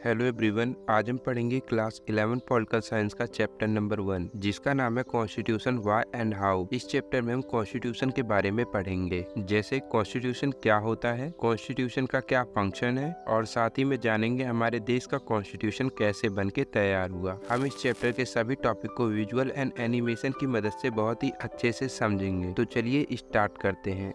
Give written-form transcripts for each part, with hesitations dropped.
Hello everyone, आज हम पढ़ेंगे क्लास 11 पॉलिटिकल साइंस का चैप्टर नंबर 1 जिसका नाम है कॉन्स्टिट्यूशन व्हाई एंड हाउ। इस चैप्टर में हम कॉन्स्टिट्यूशन के बारे में पढ़ेंगे, जैसे कॉन्स्टिट्यूशन क्या होता है, कॉन्स्टिट्यूशन का क्या फंक्शन है और साथ ही में जानेंगे हमारे देश का कॉन्स्टिट्यूशन कैसे बन के तैयार हुआ। हम इस चैप्टर के सभी टॉपिक को विजुअल एंड एनिमेशन की मदद से बहुत ही अच्छे से समझेंगे। तो चलिए स्टार्ट करते हैं।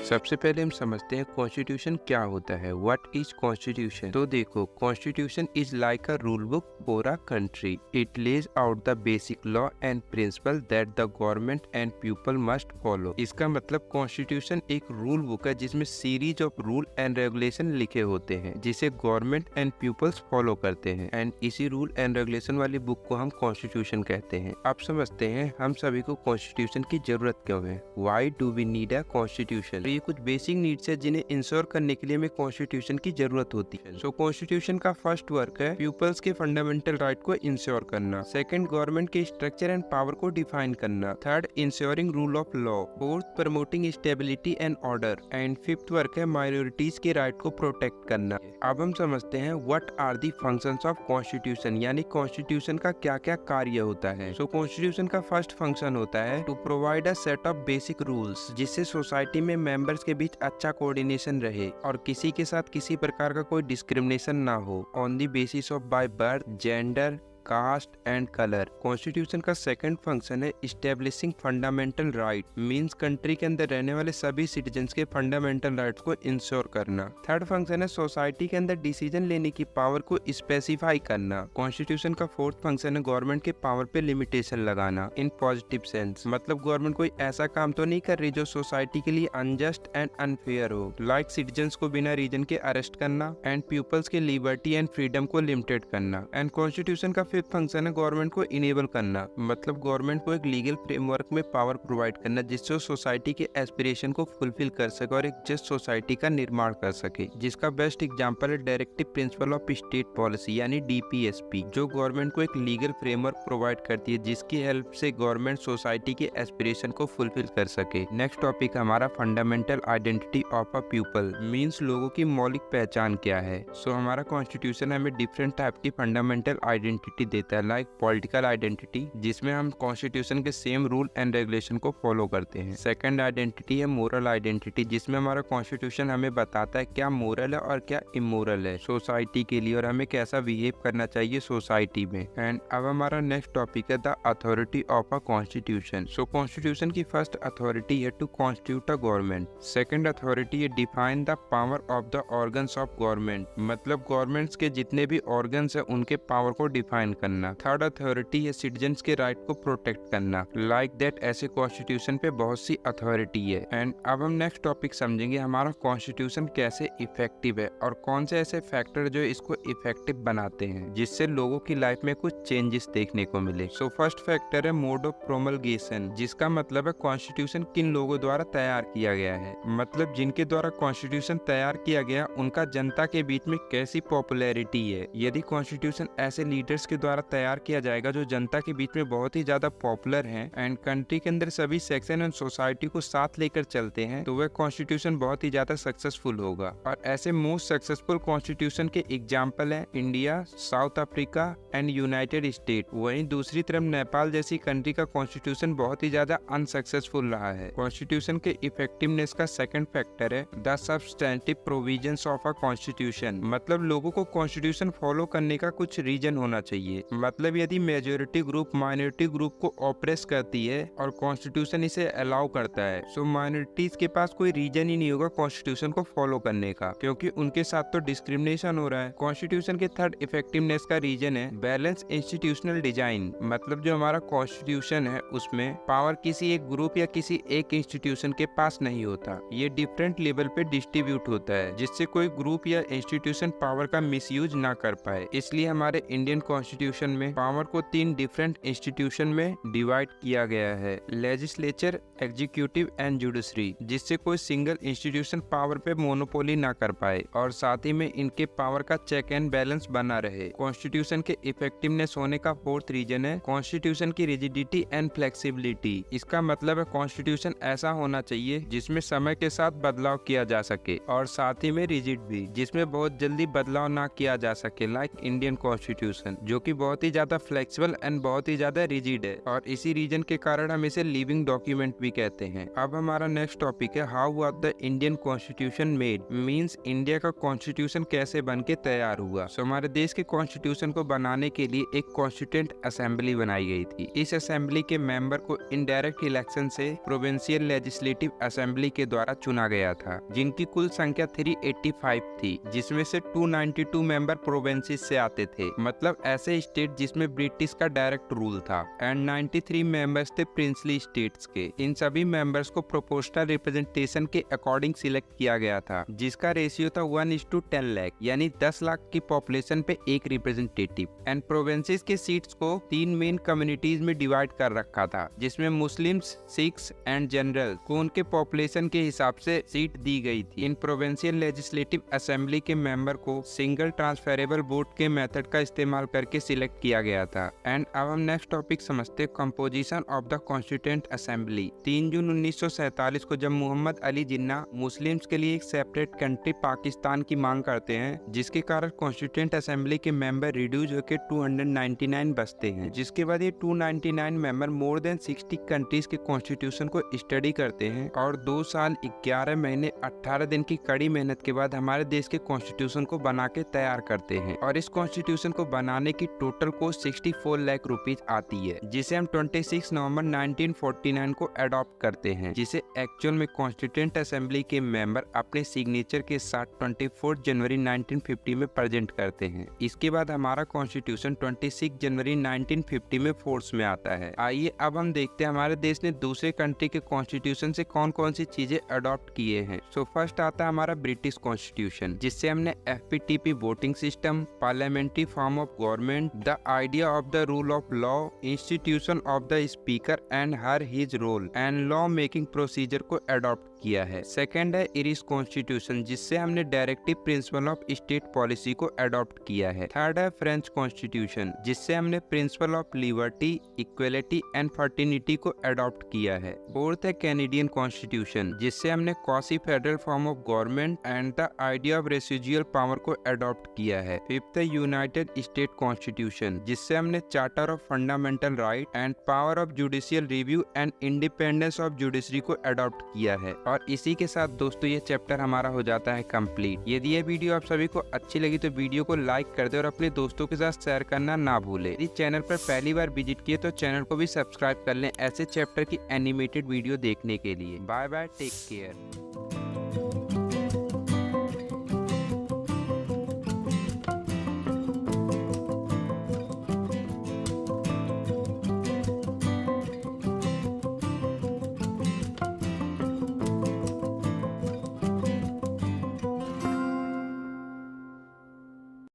सबसे पहले हम समझते हैं कॉन्स्टिट्यूशन क्या होता है। What is constitution? तो देखो, constitution is like a rule book for a country. It Lay's out the basic law and principal that the government and people must follow. इसका मतलब कॉन्स्टिट्यूशन एक रूल बुक है जिसमें series of rule and regulation लिखे होते हैं जिसे government and peoples follow करते हैं, एंड इसी रूल एंड रेगुलेशन वाली बुक को हम कॉन्स्टिट्यूशन कहते हैं। अब समझते हैं हम सभी को कॉन्स्टिट्यूशन की जरूरत क्यों है। Why do we need a constitution? कुछ बेसिक नीड्स है जिन्हें इंश्योर करने के लिए हमें कॉन्स्टिट्यूशन की जरूरत होती है। सो कॉन्स्टिट्यूशन का फर्स्ट वर्क है पीपल्स के फंडामेंटल राइट को इंश्योर करना। सेकंड, गवर्नमेंट के स्ट्रक्चर एंड पावर को डिफाइन करना। Third, ensuring rule of law. Fourth, promoting stability and order. And fifth work है माइनॉरिटीज के राइट को प्रोटेक्ट करना। अब हम समझते हैं what are the functions of constitution, यानी कॉन्स्टिट्यूशन का क्या क्या कार्य होता है। सो कॉन्स्टिट्यूशन का फर्स्ट फंक्शन होता है to provide a set of basic rules, जिससे सोसाइटी में मेंबर्स के बीच अच्छा कोऑर्डिनेशन रहे और किसी के साथ किसी प्रकार का कोई डिस्क्रिमिनेशन ना हो on the basis of by birth, gender, caste and colour. Constitution का सेकंड फंक्शन है establishing fundamental right, means country के अंदर रहने वाले सभी सिटीजन्स के फंडामेंटल राइट्स को इंश्योर करना। थर्ड फंक्शन है सोसाइटी के अंदर डिसीजन लेने की पावर को स्पेसिफाई करना। कॉन्स्टिट्यूशन का फोर्थ फंक्शन है गवर्नमेंट के पावर पे लिमिटेशन लगाना इन पॉजिटिव सेंस, मतलब गवर्नमेंट कोई ऐसा काम तो नहीं कर रही जो सोसाइटी के लिए अनजस्ट एंड अनफेयर हो, लाइक सिटीजन्स को बिना रीजन के अरेस्ट करना एंड पीपल्स के लिबर्टी एंड फ्रीडम को लिमिटेड करना। एंड कॉन्स्टिट्यूशन का फिफ्थ फंक्शन है गवर्नमेंट को इनेबल करना, मतलब गवर्नमेंट को एक लीगल फ्रेमवर्क में पावर प्रोवाइड करना जिससे सोसाइटी के एस्पिरेशन को फुलफिल कर सके और एक जस्ट सोसाइटी का निर्माण कर सके। जिसका बेस्ट एग्जांपल है directive principle of state policy यानी डीपीएसपी, जो गवर्नमेंट को एक लीगल फ्रेमवर्क प्रोवाइड करती है जिसकी हेल्प से गवर्नमेंट सोसाइटी के एस्पिरेशन को फुलफिल कर सके। नेक्स्ट टॉपिक हमारा fundamental identity of a people, means लोगों की मौलिक पहचान क्या है। सो हमारा कॉन्स्टिट्यूशन हमें डिफरेंट टाइप की फंडामेंटल आइडेंटिटी देता है, लाइक पॉलिटिकल आइडेंटिटी जिसमें हम कॉन्स्टिट्यूशन के सेम रूल एंड रेगुलेशन को फॉलो करते हैं। सेकंड आइडेंटिटी है मोरल आइडेंटिटी, जिसमें हमारा कॉन्स्टिट्यूशन हमें बताता है क्या मोरल है और क्या इमोरल है सोसाइटी के लिए और हमें कैसा बिहेव करना चाहिए सोसाइटी में। एंड अब हमारा नेक्स्ट टॉपिक है the authority of a constitution. So constitution की फर्स्ट अथॉरिटी है to constitute a government. Second authority है define the power of the organs of government, मतलब गवर्नमेंट्स के जितने भी ऑर्गन्स है उनके पावर को डिफाइन करना। थर्ड अथॉरिटी है सिटीजन्स के राइट को प्रोटेक्ट करना, लाइक दैट ऐसे कॉन्स्टिट्यूशन पे बहुत सी अथॉरिटी है। एंड अब हम नेक्स्ट टॉपिक समझेंगे हमारा कॉन्स्टिट्यूशन कैसे इफेक्टिव है और कौन से ऐसे फैक्टर जो इसको इफेक्टिव बनाते हैं जिससे लोगों की लाइफ में कुछ चेंजेस देखने को मिले। सो फर्स्ट फैक्टर है मोड ऑफ प्रोमलगेशन, जिसका मतलब है कॉन्स्टिट्यूशन किन लोगों द्वारा तैयार किया गया है, मतलब जिनके द्वारा कॉन्स्टिट्यूशन तैयार किया गया उनका जनता के बीच में कैसी पॉपुलैरिटी है। यदि कॉन्स्टिट्यूशन ऐसे लीडर्स के द्वारा तैयार किया जाएगा जो जनता के बीच में बहुत ही ज्यादा पॉपुलर हैं एंड कंट्री के अंदर सभी सेक्शन एंड सोसाइटी को साथ लेकर चलते हैं, तो वह कॉन्स्टिट्यूशन बहुत ही ज्यादा सक्सेसफुल होगा। और ऐसे मोस्ट सक्सेसफुल कॉन्स्टिट्यूशन के एग्जाम्पल हैं India, south Africa and United state. वहीं दूसरी तरफ नेपाल जैसी कंट्री का कॉन्स्टिट्यूशन बहुत ही ज्यादा अनसक्सेसफुल रहा है। कॉन्स्टिट्यूशन के इफेक्टिवनेस का सेकंड फैक्टर है the substantive provisions of a constitution, मतलब लोगों को कॉन्स्टिट्यूशन फॉलो करने का कुछ रीजन होना चाहिए। मतलब यदि मेजोरिटी ग्रुप माइनॉरिटी ग्रुप को ऑप्रेस करती है और कॉन्स्टिट्यूशन इसे अलाउ करता है, सो माइनॉरिटीज के पास कोई रीजन ही नहीं होगा कॉन्स्टिट्यूशन को फॉलो करने का, क्योंकि उनके साथ तो डिस्क्रिमिनेशन हो रहा है। कॉन्स्टिट्यूशन के थर्ड इफेक्टिवनेस का रीजन है बैलेंस इंस्टीट्यूशनल डिजाइन, मतलब जो हमारा कॉन्स्टिट्यूशन है उसमें पावर किसी एक ग्रुप या किसी एक इंस्टीट्यूशन के पास नहीं होता, ये डिफरेंट लेवल पे डिस्ट्रीब्यूट होता है जिससे कोई ग्रुप या इंस्टीट्यूशन पावर का मिसयूज ना कर पाए। इसलिए हमारे इंडियन कॉन्स्टिट्यूशन कॉन्स्टिट्यूशन में पावर को 3 डिफरेंट इंस्टीट्यूशन में डिवाइड किया गया है, लेजिस्लेचर, एग्जीक्यूटिव एंड जुडिशरी, जिससे कोई सिंगल इंस्टीट्यूशन पावर पे मोनोपोली ना कर पाए और साथ ही में इनके पावर का चेक एंड बैलेंस बना रहे। कॉन्स्टिट्यूशन के इफेक्टिवनेस होने का 4th रीजन है कॉन्स्टिट्यूशन की रिजिडिटी एंड फ्लेक्सिबिलिटी। इसका मतलब है कॉन्स्टिट्यूशन ऐसा होना चाहिए जिसमें समय के साथ बदलाव किया जा सके और साथ ही में रिजिड भी, जिसमें बहुत जल्दी बदलाव ना किया जा सके, लाइक इंडियन कॉन्स्टिट्यूशन जो कि बहुत ही ज्यादा फ्लेक्सिबल एंड बहुत ही ज्यादा रिजिड है और इसी रीजन के कारण हम इसे लिविंग डॉक्यूमेंट भी कहते हैं। अब हमारा नेक्स्ट टॉपिक है how was the Indian constitution made, means India का कॉन्स्टिट्यूशन कैसे बन के तैयार हुआ। सो हमारे देश के कॉन्स्टिट्यूशन को बनाने के लिए एक कॉन्स्टिट्यूएंट असेंबली बनाई गई थी। इस असेंबली के मेंबर को इनडायरेक्ट इलेक्शन से प्रोविंशियल लेजिस्लेटिव असेंबली के द्वारा चुना गया था, जिनकी कुल संख्या 385 थी, जिसमें से 292 मेंबर प्रोविंसेस से आते थे, मतलब ऐसे स्टेट जिसमें ब्रिटिश का डायरेक्ट रूल था, एंड 93 मेंबर्स थे प्रिंसली स्टेट्स के। इन सभी मेंबर्स को प्रोपोर्शनल रिप्रेजेंटेशन के अकॉर्डिंग सिलेक्ट किया गया था, जिसका रेशियो था 1:10 लाख, यानी 10 लाख की पॉपुलेशन पे एक रिप्रेजेंटेटिव। एंड प्रोविंसेस के सीट्स को 3 मेन कम्युनिटीज में डिवाइड कर रखा था, जिसमें मुस्लिम्स, सिख्स एंड जनरल को उनके पॉपुलेशन के हिसाब से सीट दी गई थी। इन प्रोविंशियल लेजिस्लेटिव असेंबली के मेंबर को सिंगल ट्रांसफरेबल वोट के मेथड का इस्तेमाल करके सिलेक्ट किया गया था। एंड अब हम नेक्स्ट टॉपिक समझते हैं composition of the constituent assembly. 3 जून 1947 को जब मोहम्मद अली जिन्ना मुस्लिम्स के लिए एक सेपरेट कंट्री पाकिस्तान की मांग करते हैं, जिसके कारण कॉन्स्टिट्यूएंट असेंबली के मेंबर रिड्यूस होकर 299 बचते हैं, जिसके बाद ये 299 मेंबर मोर देन 60 कंट्रीज के कॉन्स्टिट्यूशन को स्टडी करते हैं और 2 साल 11 महीने 18 दिन की कड़ी मेहनत के बाद हमारे देश के कॉन्स्टिट्यूशन को बना के तैयार करते हैं। और इस कॉन्स्टिट्यूशन को बनाने की टोटल कॉस्ट 64 लाख रुपीज आती है, जिसे हम 26 नवंबर 1949 को अडॉप्ट करते हैं, जिसे एक्चुअल में कॉन्स्टिट्यूएंट असेंबली के मेंबर अपने सिग्नेचर के साथ 24 जनवरी 1950 में प्रेजेंट करते हैं। इसके बाद हमारा कॉन्स्टिट्यूशन 26 जनवरी 1950 में फोर्स में आता है। आइए अब हम देखते हैं हमारे देश ने दूसरे कंट्री के कॉन्स्टिट्यूशन से कौन कौन सी चीजें अडॉप्ट किए हैं। सो फर्स्ट आता है हमारा ब्रिटिश कॉन्स्टिट्यूशन, जिससे हमने FPTP voting system, parliamentary form of government, the idea of the rule of law, institution of the speaker and her his role and law making procedure को adopt किया है। Second है Irish constitution, जिससे हमने directive principle of state policy को adopt किया है। Third है फ्रेंच कॉन्स्टिट्यूशन, जिससे हमने principle of liberty, equality and fraternity को अडॉप्ट किया है। फोर्थ है कैनेडियन कॉन्स्टिट्यूशन, जिससे हमने quasi federal form of government and the idea of residual power को अडॉप्ट किया है। फिफ्थ है यूनाइटेड स्टेट कॉन्स्टिट्यूशन, जिससे हमने charter of fundamental right and power of judicial review and independence of judiciary को adopt किया है। और इसी के साथ दोस्तों ये चैप्टर हमारा हो जाता है कंप्लीट। यदि ये वीडियो आप सभी को अच्छी लगी तो वीडियो को लाइक कर दे और अपने दोस्तों के साथ शेयर करना ना भूले। यदि चैनल पर पहली बार विजिट किए तो चैनल को भी सब्सक्राइब कर लें ऐसे चैप्टर की एनिमेटेड वीडियो देखने के लिए। Bye bye, take care.